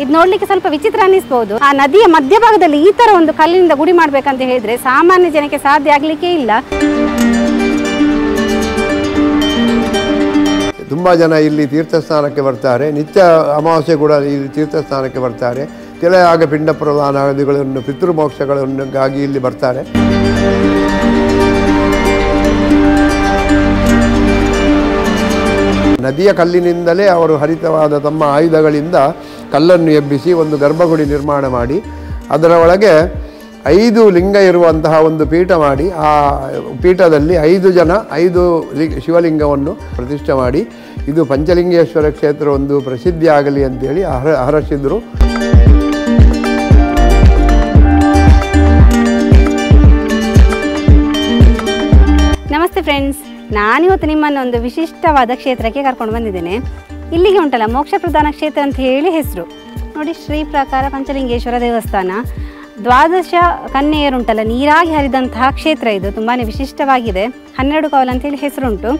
ಇದು ನೋಡ್ಲಿಕ್ಕೆ ಸ್ವಲ್ಪ ವಿಚಿತ್ರ ಅನ್ನಿಸ್ಬಹುದು. ಆ ನದಿಯ ಮಧ್ಯಭಾಗದಲ್ಲಿ ಈ ತರ ಒಂದು ಕಲ್ಲಿನಿಂದ ಗುಡಿ ಮಾಡ್ಬೇಕಂತ ಹೇಳಿದ್ರೆ ಸಾಮಾನ್ಯ ಜನಕ್ಕೆ ಸಾಧ್ಯ ಆಗ್ಲಿಕ್ಕೆ ಇಲ್ಲ. ತುಂಬ ಜನ ಇಲ್ಲಿ ತೀರ್ಥಸ್ಥಾನಕ್ಕೆ ಬರ್ತಾರೆ. ನಿತ್ಯ ಅಮಾವಾಸ್ಯೆ ಕೂಡ ಇಲ್ಲಿ ತೀರ್ಥಸ್ಥಾನಕ್ಕೆ ಬರ್ತಾರೆ. ಆಗ ಪಿಂಡ ಪ್ರದಾನಾದಿಗಳನ್ನು ಪಿತೃಮೋಕ್ಷಗಳನ್ಗಾಗಿ ಇಲ್ಲಿ ಬರ್ತಾರೆ. ನದಿಯ ಕಲ್ಲಿನಿಂದಲೇ ಅವರು ಹರಿತವಾದ ತಮ್ಮ ಆಯುಧಗಳಿಂದ ಕಲ್ಲನ್ನು ಎಬ್ಬಿಸಿ ಒಂದು ಗರ್ಭಗುಡಿ ನಿರ್ಮಾಣ ಮಾಡಿ ಅದರ ಒಳಗೆ 5 ಲಿಂಗ ಇರುವಂತಹ ಒಂದು ಪೀಠ ಮಾಡಿ ಆ ಪೀಠದಲ್ಲಿ 5 ಶಿವಲಿಂಗವನ್ನು ಪ್ರತಿಷ್ಠೆ ಮಾಡಿ ಇದು ಪಂಚಲಿಂಗೇಶ್ವರ ಕ್ಷೇತ್ರ ಒಂದು ಪ್ರಸಿದ್ಧಿ ಆಗಲಿ ಅಂತೇಳಿ ಹರಸಿದ್ರು. ನಮಸ್ತೆ ಫ್ರೆಂಡ್ಸ್, ನಾನಿವತ್ತು ನಿಮ್ಮನ್ನು ಒಂದು ವಿಶಿಷ್ಟವಾದ ಕ್ಷೇತ್ರಕ್ಕೆ ಕರ್ಕೊಂಡು ಬಂದಿದ್ದೇನೆ. ಇಲ್ಲಿಗೆ ಉಂಟಲ್ಲ ಮೋಕ್ಷ ಪ್ರಧಾನ ಕ್ಷೇತ್ರ ಅಂತ ಹೇಳಿ ಹೆಸರು. ನೋಡಿ, ಶ್ರೀ ಪ್ರಕಾರ ಪಂಚಲಿಂಗೇಶ್ವರ ದೇವಸ್ಥಾನ. 12 ಕನ್ಯೆಯರುಂಟಲ್ಲ ನೀರಾಗಿ ಹರಿದಂತಹ ಕ್ಷೇತ್ರ ಇದು. ತುಂಬಾ ವಿಶಿಷ್ಟವಾಗಿದೆ. 12 ಕವಲು ಅಂತೇಳಿ ಹೆಸರುಂಟು.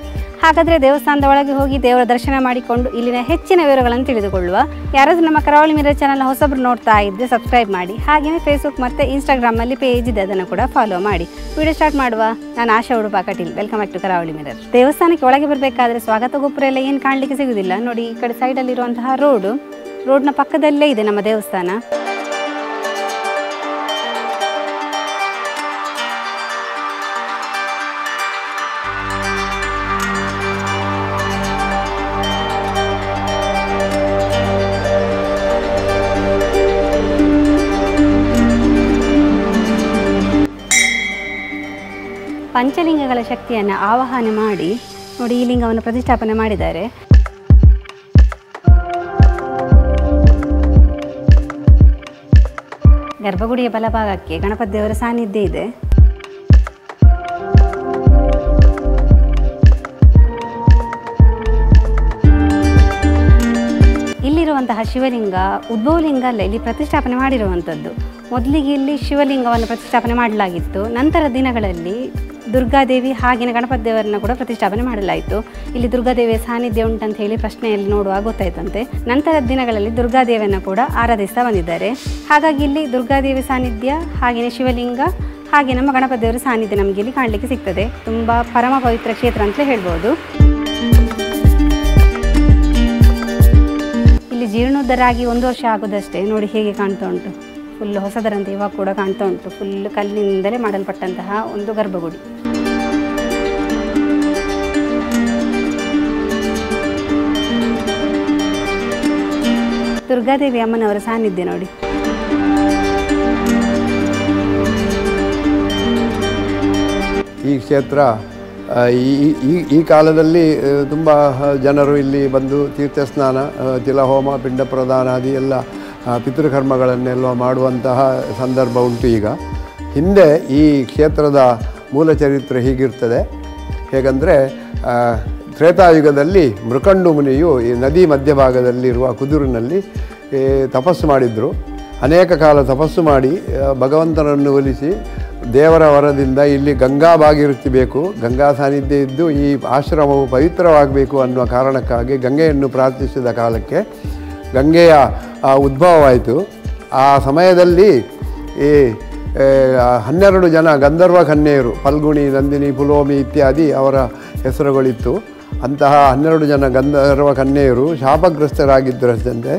ಹಾಗಾದರೆ ದೇವಸ್ಥಾನದ ಒಳಗೆ ಹೋಗಿ ದೇವರ ದರ್ಶನ ಮಾಡಿಕೊಂಡು ಇಲ್ಲಿನ ಹೆಚ್ಚಿನ ವಿವರಗಳನ್ನು ತಿಳಿದುಕೊಳ್ಳುವ. ಯಾರಾದರೂ ನಮ್ಮ ಕರಾವಳಿ ಮಿರರ್ ಚಾನಲ್ ಹೊಸಬ್ರು ನೋಡ್ತಾ ಇದ್ದರೆ ಸಬ್ಸ್ಕ್ರೈಬ್ ಮಾಡಿ. ಹಾಗೆಯೇ ಫೇಸ್ಬುಕ್ ಮತ್ತು ಇನ್ಸ್ಟಾಗ್ರಾಮಲ್ಲಿ ಪೇಜ್ ಇದೆ, ಅದನ್ನು ಕೂಡ ಫಾಲೋ ಮಾಡಿ. ವಿಡಿಯೋ ಸ್ಟಾರ್ಟ್ ಮಾಡುವ. ನಾನು Asha Udupa Kateel. Welcome back to Karavali mirror. ದೇವಸ್ಥಾನಕ್ಕೆ ಒಳಗೆ ಬರಬೇಕಾದ್ರೆ ಸ್ವಾಗತ ಗೋಪುರ ಎಲ್ಲ ಏನು ಕಾಣಲಿಕ್ಕೆ ಸಿಗುವುದಿಲ್ಲ. ನೋಡಿ, ಈ ಕಡೆ ಸೈಡಲ್ಲಿರುವಂತಹ ರೋಡ್ನ ಪಕ್ಕದಲ್ಲೇ ಇದೆ ನಮ್ಮ ದೇವಸ್ಥಾನ. ಪಂಚಲಿಂಗಗಳ ಶಕ್ತಿಯನ್ನು ಆವಾಹನೆ ಮಾಡಿ ನೋಡಿ ಈ ಲಿಂಗವನ್ನು ಪ್ರತಿಷ್ಠಾಪನೆ ಮಾಡಿದ್ದಾರೆ. ಗರ್ಭಗುಡಿಯ ಬಲಭಾಗಕ್ಕೆ ಗಣಪತಿ ದೇವರ ಸಾನ್ನಿಧ್ಯ ಇದೆ. ಇಲ್ಲಿರುವಂತಹ ಶಿವಲಿಂಗ ಉದ್ಭವಲಿಂಗ ಅಲ್ಲ, ಇಲ್ಲಿ ಪ್ರತಿಷ್ಠಾಪನೆ ಮಾಡಿರುವಂಥದ್ದು. ಮೊದಲಿಗೆ ಇಲ್ಲಿ ಶಿವಲಿಂಗವನ್ನು ಪ್ರತಿಷ್ಠಾಪನೆ ಮಾಡಲಾಗಿತ್ತು. ನಂತರ ದಿನಗಳಲ್ಲಿ ದುರ್ಗಾದೇವಿ ಹಾಗೆಯೇ ಗಣಪತಿ ದೇವರನ್ನ ಕೂಡ ಪ್ರತಿಷ್ಠಾಪನೆ ಮಾಡಲಾಯಿತು. ಇಲ್ಲಿ ದುರ್ಗಾದೇವಿಯ ಸಾನ್ನಿಧ್ಯ ಉಂಟಂತ ಹೇಳಿ ಪ್ರಶ್ನೆಯಲ್ಲಿ ನೋಡುವಾಗ ಗೊತ್ತಾಯ್ತಂತೆ. ನಂತರದ ದಿನಗಳಲ್ಲಿ ದುರ್ಗಾದೇವಿಯನ್ನು ಕೂಡ ಆರಾಧಿಸ್ತಾ ಬಂದಿದ್ದಾರೆ. ಹಾಗಾಗಿ ಇಲ್ಲಿ ದುರ್ಗಾದೇವಿ ಸಾನ್ನಿಧ್ಯ ಹಾಗೆಯೇ ಶಿವಲಿಂಗ ಹಾಗೆ ನಮ್ಮ ಗಣಪತಿ ದೇವರ ಸಾನ್ನಿಧ್ಯ ನಮಗೆ ಇಲ್ಲಿ ಕಾಣಲಿಕ್ಕೆ ಸಿಗ್ತದೆ. ತುಂಬ ಪರಮ ಪವಿತ್ರ ಕ್ಷೇತ್ರ ಅಂತಲೇ ಹೇಳ್ಬೋದು. ಇಲ್ಲಿ ಜೀರ್ಣೋದ್ಧಾರ ಆಗಿ 1 ವರ್ಷ ಆಗೋದಷ್ಟೇ. ನೋಡಿ ಹೇಗೆ ಕಾಣ್ತಾ ಉಂಟು, ಫುಲ್ ಹೊಸದರಂತೆ ಇವಾಗ ಕೂಡ ಕಾಣ್ತಾ ಉಂಟು. ಫುಲ್ ಕಲ್ಲಿನಿಂದಲೇ ಮಾಡಲ್ಪಟ್ಟಂತಹ ಒಂದು ಗರ್ಭಗುಡಿ. ದುರ್ಗಾದೇವಿ ಅಮ್ಮನವರ ಸಾನ್ನಿಧ್ಯ ನೋಡಿ. ಈ ಕ್ಷೇತ್ರ ಈ ಕಾಲದಲ್ಲಿ ತುಂಬ ಜನರು ಇಲ್ಲಿ ಬಂದು ತೀರ್ಥಸ್ನಾನ, ತಿಲಹೋಮ, ಪಿಂಡ ಪ್ರದಾನಾದಿ ಎಲ್ಲ ಪಿತೃಕರ್ಮಗಳನ್ನೆಲ್ಲ ಮಾಡುವಂತಹ ಸಂದರ್ಭ ಉಂಟು. ಈಗ ಹಿಂದೆ ಈ ಕ್ಷೇತ್ರದ ಮೂಲ ಚರಿತ್ರೆ ಹೀಗಿರ್ತದೆ. ಹೇಗೆಂದರೆ ತ್ರೇತಾಯುಗದಲ್ಲಿ ಮೃಕಂಡು ಮುನಿಯು ಈ ನದಿ ಮಧ್ಯಭಾಗದಲ್ಲಿರುವ ಕುದುರಿನಲ್ಲಿ ತಪಸ್ಸು ಮಾಡಿದರು. ಅನೇಕ ಕಾಲ ತಪಸ್ಸು ಮಾಡಿ ಭಗವಂತನನ್ನು ಒಲಿಸಿ ದೇವರ ವರದಿಂದ ಇಲ್ಲಿ ಗಂಗಾ ಭಾಗೀರಥಿ ಬೇಕು, ಗಂಗಾ ಸಾನ್ನಿಧ್ಯ ಇದ್ದು ಈ ಆಶ್ರಮವು ಪವಿತ್ರವಾಗಬೇಕು ಅನ್ನುವ ಕಾರಣಕ್ಕಾಗಿ ಗಂಗೆಯನ್ನು ಪ್ರಾರ್ಥಿಸಿದ ಕಾಲಕ್ಕೆ ಗಂಗೆಯ ಉದ್ಭವವಾಯಿತು. ಆ ಸಮಯದಲ್ಲಿ ಈ 12 ಜನ ಗಂಧರ್ವ ಕನ್ಯೆಯರು, ಫಲ್ಗುಣಿ, ನಂದಿನಿ, ಪುಲೋಮಿ ಇತ್ಯಾದಿ ಅವರ ಹೆಸರುಗಳಿತ್ತು. ಅಂತಹ 12 ಜನ ಗಂಧರ್ವ ಕನ್ಯೆಯರು ಶಾಪಗ್ರಸ್ತರಾಗಿದ್ದರಂತೆ.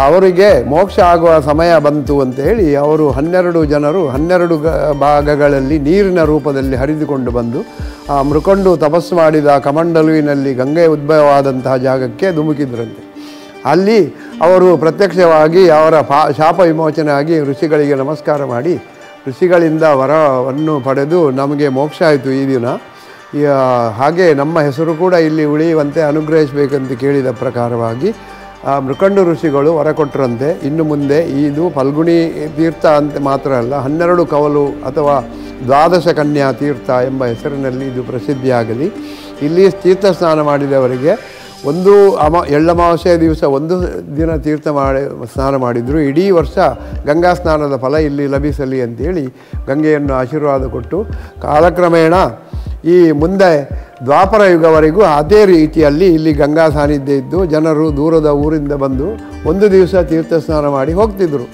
ಅವರಿಗೆ ಮೋಕ್ಷ ಆಗುವ ಸಮಯ ಬಂತು ಅಂತೇಳಿ ಅವರು 12 ಜನರು 12 ಭಾಗಗಳಲ್ಲಿ ನೀರಿನ ರೂಪದಲ್ಲಿ ಹರಿದುಕೊಂಡು ಬಂದು ಆ ಮೃಕಂಡು ತಪಸ್ಸು ಮಾಡಿದ ಕಮಂಡಲುವಿನಲ್ಲಿ ಗಂಗೆ ಉದ್ಭವವಾದಂತಹ ಜಾಗಕ್ಕೆ ಧುಮುಕಿದ್ರಂತೆ. ಅಲ್ಲಿ ಅವರು ಪ್ರತ್ಯಕ್ಷವಾಗಿ ಅವರ ಶಾಪ ವಿಮೋಚನೆ ಆಗಿ ಋಷಿಗಳಿಗೆ ನಮಸ್ಕಾರ ಮಾಡಿ ಋಷಿಗಳಿಂದ ವರವನ್ನು ಪಡೆದು ನಮಗೆ ಮೋಕ್ಷ ಆಯಿತು ಈ ದಿನ, ಹಾಗೆ ನಮ್ಮ ಹೆಸರು ಕೂಡ ಇಲ್ಲಿ ಉಳಿಯುವಂತೆ ಅನುಗ್ರಹಿಸಬೇಕಂತ ಕೇಳಿದ ಪ್ರಕಾರವಾಗಿ ಮೃಕಂಡು ಋಷಿಗಳು ವರ ಕೊಟ್ಟರಂತೆ. ಇನ್ನು ಮುಂದೆ ಇದು ಫಲ್ಗುಣಿ ತೀರ್ಥ ಅಂತ ಮಾತ್ರ ಅಲ್ಲ, 12 ಕವಲು ಅಥವಾ 12 ಕನ್ಯಾ ತೀರ್ಥ ಎಂಬ ಹೆಸರಿನಲ್ಲಿ ಇದು ಪ್ರಸಿದ್ಧಿಯಾಗಲಿ. ಇಲ್ಲಿ ತೀರ್ಥ ಸ್ನಾನ ಮಾಡಿದವರಿಗೆ ಎಳ್ಳಮಾವಾಸ್ಯೆಯ ದಿವಸ 1 ದಿನ ಸ್ನಾನ ಮಾಡಿದರು. ಇಡೀ ವರ್ಷ ಗಂಗಾ ಸ್ನಾನದ ಫಲ ಇಲ್ಲಿ ಲಭಿಸಲಿ ಅಂತೇಳಿ ಗಂಗೆಯನ್ನು ಆಶೀರ್ವಾದ ಕೊಟ್ಟು ಕಾಲಕ್ರಮೇಣ ಈ ಮುಂದೆ ದ್ವಾಪರ ಯುಗವರೆಗೂ ಅದೇ ರೀತಿಯಲ್ಲಿ ಇಲ್ಲಿ ಗಂಗಾ ಸಾನ್ನಿಧ್ಯ ಇದ್ದು ಜನರು ದೂರದ ಊರಿಂದ ಬಂದು ಒಂದು ದಿವಸ ತೀರ್ಥಸ್ನಾನ ಮಾಡಿ ಹೋಗ್ತಿದ್ರು.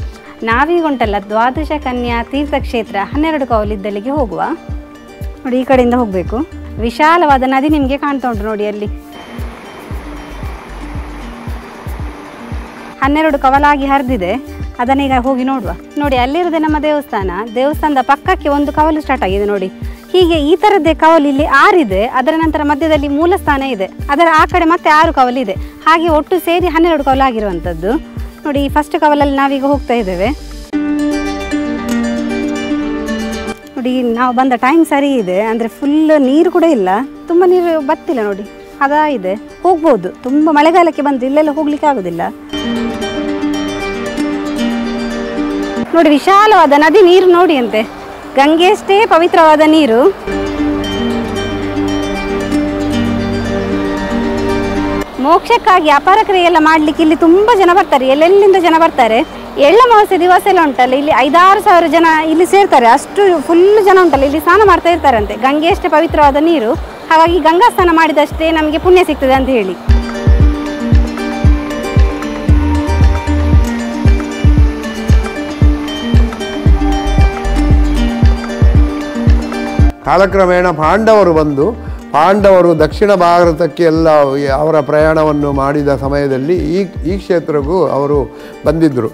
ನಾವೀಗ ಉಂಟಲ್ಲ ದ್ವಾದಶ ಕನ್ಯಾ ತೀರ್ಥಕ್ಷೇತ್ರ 12 ಕವಲಿದ್ದಲ್ಲಿಗೆ ಹೋಗುವ. ನೋಡಿ ಈ ಕಡೆಯಿಂದ ಹೋಗಬೇಕು. ವಿಶಾಲವಾದ ನದಿ ನಿಮಗೆ ಕಾಣ್ತಾ ಉಂಟು ನೋಡಿ ಅಲ್ಲಿ. 12 ಕವಲಾಗಿ ಹರಿದಿದೆ, ಅದನ್ನೀಗ ಹೋಗಿ ನೋಡುವ. ನೋಡಿ ಅಲ್ಲಿರೋದೆ ನಮ್ಮ ದೇವಸ್ಥಾನ. ದೇವಸ್ಥಾನದ ಪಕ್ಕಕ್ಕೆ ಒಂದು ಕವಲು ಸ್ಟಾರ್ಟ್ ಆಗಿದೆ ನೋಡಿ. ಹೀಗೆ ಈ ಥರದ್ದೇ ಕವಲು ಇಲ್ಲಿ 6 ಇದೆ. ಅದರ ನಂತರ ಮಧ್ಯದಲ್ಲಿ ಮೂಲ ಸ್ಥಾನ ಇದೆ. ಅದರ ಆ ಕಡೆ ಮತ್ತೆ 6 ಕವಲಿದೆ. ಹಾಗೆ ಒಟ್ಟು ಸೇರಿ 12 ಕವಲು ಆಗಿರುವಂಥದ್ದು. ನೋಡಿ ಈ ಫಸ್ಟ್ ಕವಲಲ್ಲಿ ನಾವೀಗ ಹೋಗ್ತಾ ಇದ್ದೇವೆ. ನೋಡಿ ನಾವು ಬಂದ ಟೈಮ್ ಸರಿ ಇದೆ, ಅಂದರೆ ಫುಲ್ ನೀರು ಕೂಡ ಇಲ್ಲ, ತುಂಬ ನೀರು ಬತ್ತಿಲ್ಲ ನೋಡಿ, ಹದ ಇದೆ, ಹೋಗ್ಬೋದು. ತುಂಬ ಮಳೆಗಾಲಕ್ಕೆ ಬಂದು ಇಲ್ಲೆಲ್ಲ ಹೋಗ್ಲಿಕ್ಕೆ ಆಗೋದಿಲ್ಲ. ನೋಡಿ ವಿಶಾಲವಾದ ನದಿ, ನೀರು ನೋಡಿ ಅಂತೆ, ಗಂಗೆಯಷ್ಟೇ ಪವಿತ್ರವಾದ ನೀರು. ಮೋಕ್ಷಕ್ಕಾಗಿ ಅಪಾರ ಕ್ರಿಯೆಲ್ಲ ಮಾಡಲಿಕ್ಕೆ ಇಲ್ಲಿ ತುಂಬ ಜನ ಬರ್ತಾರೆ, ಎಲ್ಲೆಲ್ಲಿಂದ ಜನ ಬರ್ತಾರೆ. ಎಳ್ಳಮಾವಾಸ್ಯೆ ದಿವಸ ಎಲ್ಲ ಉಂಟಲ್ಲ, ಇಲ್ಲಿ 5-6 ಸಾವಿರ ಜನ ಇಲ್ಲಿ ಸೇರ್ತಾರೆ. ಅಷ್ಟು ಫುಲ್ ಜನ ಉಂಟಲ್ಲ, ಇಲ್ಲಿ ಸ್ನಾನ ಮಾಡ್ತಾ ಇರ್ತಾರಂತೆ. ಗಂಗೆಯಷ್ಟೇ ಪವಿತ್ರವಾದ ನೀರು, ಹಾಗಾಗಿ ಗಂಗಾ ಸ್ನಾನ ಮಾಡಿದಷ್ಟೇ ನಮಗೆ ಪುಣ್ಯ ಸಿಗ್ತದೆ ಅಂತ ಹೇಳಿ. ಕಾಲಕ್ರಮೇಣ ಪಾಂಡವರು ದಕ್ಷಿಣ ಭಾರತಕ್ಕೆ ಎಲ್ಲ ಅವರ ಪ್ರಯಾಣವನ್ನು ಮಾಡಿದ ಸಮಯದಲ್ಲಿ ಈ ಕ್ಷೇತ್ರಕ್ಕೂ ಅವರು ಬಂದಿದ್ದರು.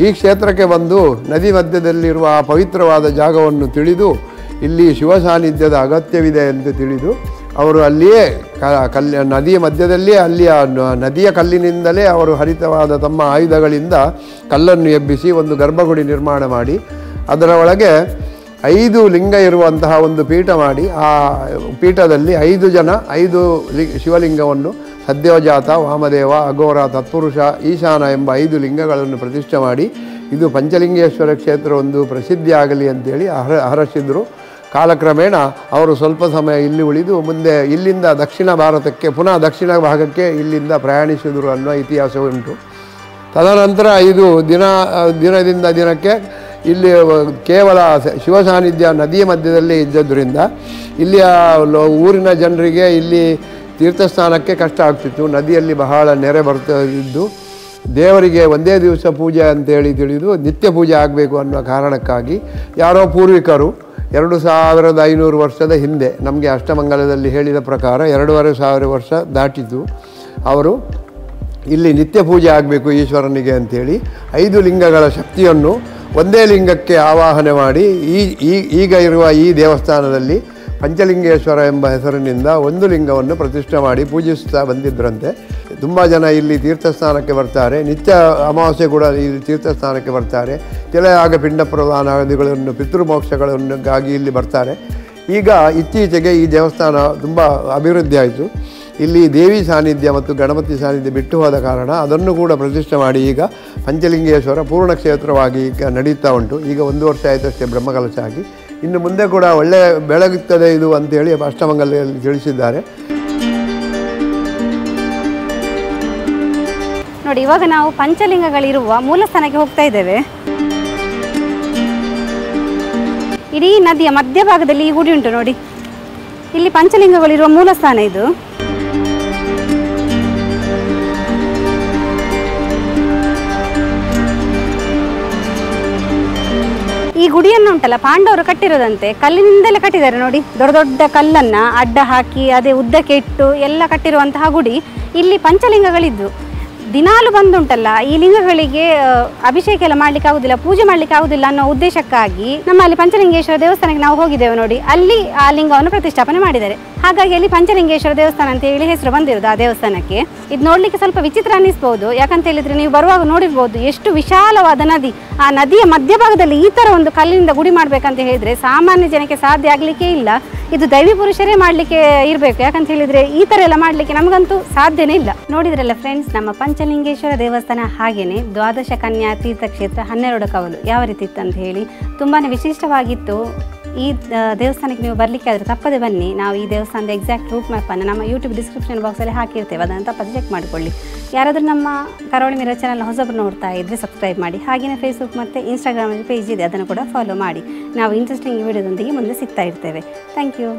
ಈ ಕ್ಷೇತ್ರಕ್ಕೆ ಬಂದು ನದಿ ಮಧ್ಯದಲ್ಲಿರುವ ಆ ಪವಿತ್ರವಾದ ಜಾಗವನ್ನು ತಿಳಿದು ಇಲ್ಲಿ ಶಿವ ಸಾನ್ನಿಧ್ಯದ ಅಗತ್ಯವಿದೆ ಎಂದು ತಿಳಿದು ಅವರು ಅಲ್ಲಿಯೇ ನದಿಯ ಮಧ್ಯದಲ್ಲಿಯೇ ಅಲ್ಲಿಯ ನದಿಯ ಕಲ್ಲಿನಿಂದಲೇ ಅವರು ಹರಿತವಾದ ತಮ್ಮ ಆಯುಧಗಳಿಂದ ಕಲ್ಲನ್ನು ಎಬ್ಬಿಸಿ ಒಂದು ಗರ್ಭಗುಡಿ ನಿರ್ಮಾಣ ಮಾಡಿ ಅದರ ಒಳಗೆ 5 ಲಿಂಗ ಇರುವಂತಹ ಒಂದು ಪೀಠ ಮಾಡಿ ಆ ಪೀಠದಲ್ಲಿ 5 ಶಿವಲಿಂಗವನ್ನು ಸದ್ಯೋಜಾತ, ವಾಮದೇವ, ಅಘೋರ, ತತ್ಪುರುಷ, ಈಶಾನ ಎಂಬ 5 ಲಿಂಗಗಳನ್ನು ಪ್ರತಿಷ್ಠೆ ಮಾಡಿ ಇದು ಪಂಚಲಿಂಗೇಶ್ವರ ಕ್ಷೇತ್ರ ಒಂದು ಪ್ರಸಿದ್ಧಿಯಾಗಲಿ ಅಂತೇಳಿ ಹರಸಿದ್ರು. ಕಾಲಕ್ರಮೇಣ ಅವರು ಸ್ವಲ್ಪ ಸಮಯ ಇಲ್ಲಿ ಉಳಿದು ಮುಂದೆ ಇಲ್ಲಿಂದ ದಕ್ಷಿಣ ಭಾರತಕ್ಕೆ ಪುನಃ ದಕ್ಷಿಣ ಭಾಗಕ್ಕೆ ಇಲ್ಲಿಂದ ಪ್ರಯಾಣಿಸಿದರು ಅನ್ನುವ ಇತಿಹಾಸ ಉಂಟು. ತದನಂತರ ಇದು ದಿನದಿಂದ ದಿನಕ್ಕೆ ಇಲ್ಲಿ ಕೇವಲ ಶಿವ ಸಾನ್ನಿಧ್ಯ ನದಿಯ ಮಧ್ಯದಲ್ಲೇ ಇದ್ದದ್ದರಿಂದ ಇಲ್ಲಿಯ ಊರಿನ ಜನರಿಗೆ ಇಲ್ಲಿ ತೀರ್ಥಸ್ನಾನಕ್ಕೆ ಕಷ್ಟ ಆಗ್ತಿತ್ತು. ನದಿಯಲ್ಲಿ ಬಹಳ ನೆರೆ ಬರ್ತಾ ಇದ್ದು ದೇವರಿಗೆ ಒಂದೇ ದಿವಸ ಪೂಜೆ ಅಂತೇಳಿ ತಿಳಿದು ನಿತ್ಯ ಪೂಜೆ ಆಗಬೇಕು ಅನ್ನೋ ಕಾರಣಕ್ಕಾಗಿ ಯಾರೋ ಪೂರ್ವಿಕರು 2500 ವರ್ಷದ ಹಿಂದೆ ನಮಗೆ ಅಷ್ಟಮಂಗಲದಲ್ಲಿ ಹೇಳಿದ ಪ್ರಕಾರ 2500 ವರ್ಷ ದಾಟಿತು. ಅವರು ಇಲ್ಲಿ ನಿತ್ಯ ಪೂಜೆ ಆಗಬೇಕು ಈಶ್ವರನಿಗೆ ಅಂಥೇಳಿ 5 ಲಿಂಗಗಳ ಶಕ್ತಿಯನ್ನು ಒಂದೇ ಲಿಂಗಕ್ಕೆ ಆವಾಹನೆ ಮಾಡಿ ಈಗ ಇರುವ ಈ ದೇವಸ್ಥಾನದಲ್ಲಿ ಪಂಚಲಿಂಗೇಶ್ವರ ಎಂಬ ಹೆಸರಿನಿಂದ ಒಂದು ಲಿಂಗವನ್ನು ಪ್ರತಿಷ್ಠೆ ಮಾಡಿ ಪೂಜಿಸ್ತಾ ಬಂದಿದ್ದರಂತೆ. ತುಂಬ ಜನ ಇಲ್ಲಿ ತೀರ್ಥಸ್ನಾನಕ್ಕೆ ಬರ್ತಾರೆ. ನಿತ್ಯ ಅಮಾವಾಸ್ಯೆ ಕೂಡ ಇಲ್ಲಿ ತೀರ್ಥಸ್ನಾನಕ್ಕೆ ಬರ್ತಾರೆ. ತಲೆಯಾಗ ಪಿಂಡ ಪ್ರದಾನಾದಿಗಳನ್ನು ಪಿತೃಮೋಕ್ಷಗಳನ್ಗಾಗಿ ಇಲ್ಲಿ ಬರ್ತಾರೆ. ಈಗ ಇತ್ತೀಚೆಗೆ ಈ ದೇವಸ್ಥಾನ ತುಂಬ ಅಭಿವೃದ್ಧಿ ಆಯಿತು. ಇಲ್ಲಿ ದೇವಿ ಸಾನ್ನಿಧ್ಯ ಮತ್ತು ಗಣಪತಿ ಸಾನ್ನಿಧ್ಯ ಬಿಟ್ಟು ಹೋದ ಕಾರಣ ಅದನ್ನು ಕೂಡ ಪ್ರತಿಷ್ಠೆ ಮಾಡಿ ಈಗ ಪಂಚಲಿಂಗೇಶ್ವರ ಪೂರ್ಣ ಕ್ಷೇತ್ರವಾಗಿ ಈಗ ನಡೀತಾ ಉಂಟು. ಈಗ 1 ವರ್ಷ ಆಯಿತಷ್ಟೇ ಬ್ರಹ್ಮಕಲಶ ಆಗಿ. ಇನ್ನು ಮುಂದೆ ಕೂಡ ಒಳ್ಳೆ ಬೆಳಗುತ್ತದೆ ಇದು ಅಂತೇಳಿ ಅಷ್ಟಮಂಗಲದಲ್ಲಿ ತಿಳಿಸಿದ್ದಾರೆ. ನೋಡಿ ಇವಾಗ ನಾವು ಪಂಚಲಿಂಗಗಳಿರುವ ಮೂಲಸ್ಥಾನಕ್ಕೆ ಹೋಗ್ತಾ ಇದ್ದೇವೆ. ಇಡೀ ನದಿಯ ಮಧ್ಯಭಾಗದಲ್ಲಿ ಈ ಗುಡಿ ಉಂಟು ನೋಡಿ. ಇಲ್ಲಿ ಪಂಚಲಿಂಗಗಳಿರುವ ಮೂಲಸ್ಥಾನ ಇದು. ಈ ಗುಡಿಯನ್ನು ಉಂಟಲ್ಲ ಪಾಂಡವರು ಕಟ್ಟಿರೋದಂತೆ, ಕಲ್ಲಿನಿಂದಲೇ ಕಟ್ಟಿದ್ದಾರೆ ನೋಡಿ. ದೊಡ್ಡ ದೊಡ್ಡ ಕಲ್ಲನ್ನು ಅಡ್ಡ ಹಾಕಿ ಅದೇ ಉದ್ದಕ್ಕೆ ಇಟ್ಟು ಎಲ್ಲ ಕಟ್ಟಿರುವಂತಹ ಗುಡಿ. ಇಲ್ಲಿ ಪಂಚಲಿಂಗಗಳಿದ್ದು ದಿನಾಲು ಬಂದುಂಟಲ್ಲ ಈ ಲಿಂಗಗಳಿಗೆ ಅಭಿಷೇಕ ಎಲ್ಲ ಮಾಡಲಿಕ್ಕೆ ಆಗುದಿಲ್ಲ, ಪೂಜೆ ಮಾಡಲಿಕ್ಕೆ ಆಗುದಿಲ್ಲ ಅನ್ನೋ ಉದ್ದೇಶಕ್ಕಾಗಿ ನಮ್ಮಲ್ಲಿ ಪಂಚಲಿಂಗೇಶ್ವರ ದೇವಸ್ಥಾನಕ್ಕೆ ನಾವು ಹೋಗಿದ್ದೇವೆ ನೋಡಿ. ಅಲ್ಲಿ ಆ ಲಿಂಗವನ್ನು ಪ್ರತಿಷ್ಠಾಪನೆ ಮಾಡಿದ್ದಾರೆ. ಹಾಗಾಗಿ ಅಲ್ಲಿ ಪಂಚಲಿಂಗೇಶ್ವರ ದೇವಸ್ಥಾನ ಅಂತ ಹೇಳಿ ಹೆಸರು ಬಂದಿರೋದು ಆ ದೇವಸ್ಥಾನಕ್ಕೆ. ಇದು ನೋಡಲಿಕ್ಕೆ ಸ್ವಲ್ಪ ವಿಚಿತ್ರ ಅನ್ನಿಸ್ಬೋದು. ಯಾಕಂತ ಹೇಳಿದ್ರೆ ನೀವು ಬರುವಾಗ ನೋಡಿರ್ಬೋದು ಎಷ್ಟು ವಿಶಾಲವಾದ ನದಿ. ಆ ನದಿಯ ಮಧ್ಯಭಾಗದಲ್ಲಿ ಈ ಥರ ಒಂದು ಕಲ್ಲಿನಿಂದ ಗುಡಿ ಮಾಡಬೇಕಂತ ಹೇಳಿದ್ರೆ ಸಾಮಾನ್ಯ ಜನಕ್ಕೆ ಸಾಧ್ಯ ಆಗಲಿಕ್ಕೆ ಇಲ್ಲ. ಇದು ದೈವಿ ಪುರುಷರೇ ಮಾಡಲಿಕ್ಕೆ ಇರಬೇಕು. ಯಾಕಂತ ಹೇಳಿದ್ರೆ ಈ ಥರ ಎಲ್ಲ ಮಾಡಲಿಕ್ಕೆ ನಮಗಂತೂ ಸಾಧ್ಯನೇ ಇಲ್ಲ. ನೋಡಿದ್ರಲ್ಲ ಫ್ರೆಂಡ್ಸ್, ನಮ್ಮ ಪಂಚಲಿಂಗೇಶ್ವರ ದೇವಸ್ಥಾನ ಹಾಗೆಯೇ ದ್ವಾದಶ ಕನ್ಯಾ ತೀರ್ಥಕ್ಷೇತ್ರ 12 ಕವಲು ಯಾವ ರೀತಿ ಇತ್ತು ಅಂತ ಹೇಳಿ ತುಂಬಾ ವಿಶಿಷ್ಟವಾಗಿತ್ತು. ಈ ದೇವಸ್ಥಾನಕ್ಕೆ ನೀವು ಬರಲಿಕ್ಕೆ ಆದರೆ ತಪ್ಪದೆ ಬನ್ನಿ. ನಾವು ಈ ದೇವಸ್ಥಾನದ ಎಕ್ಸಾಕ್ಟ್ ರೂಟ್ ಮ್ಯಾಪನ್ನು ನಮ್ಮ ಯೂಟ್ಯೂಬ್ ಡಿಸ್ಕ್ರಿಪ್ಷನ್ ಬಾಕ್ಸಲ್ಲಿ ಹಾಕಿರ್ತೇವೆ, ಅದನ್ನು ತಪ್ಪದೆ ಚೆಕ್ ಮಾಡಿಕೊಳ್ಳಿ. ಯಾರಾದರೂ ನಮ್ಮ ಕರಾವಳಿ ಮಿರರ್ ಚಾನಲ್ ಹೊಸಬರು ನೋಡ್ತಾ ಇದ್ದರೆ ಸಬ್ಸ್ಕ್ರೈಬ್ ಮಾಡಿ. ಹಾಗೆಯೇ ಫೇಸ್ಬುಕ್ ಮತ್ತು ಇನ್ಸ್ಟಾಗ್ರಾಮಲ್ಲಿ ಪೇಜ್ ಇದೆ, ಅದನ್ನು ಕೂಡ ಫಾಲೋ ಮಾಡಿ. ನಾವು ಇಂಟ್ರೆಸ್ಟಿಂಗ್ ವಿಡಿಯೋದೊಂದಿಗೆ ಮುಂದೆ ಸಿಗ್ತಾ ಇರ್ತೇವೆ. Thank you.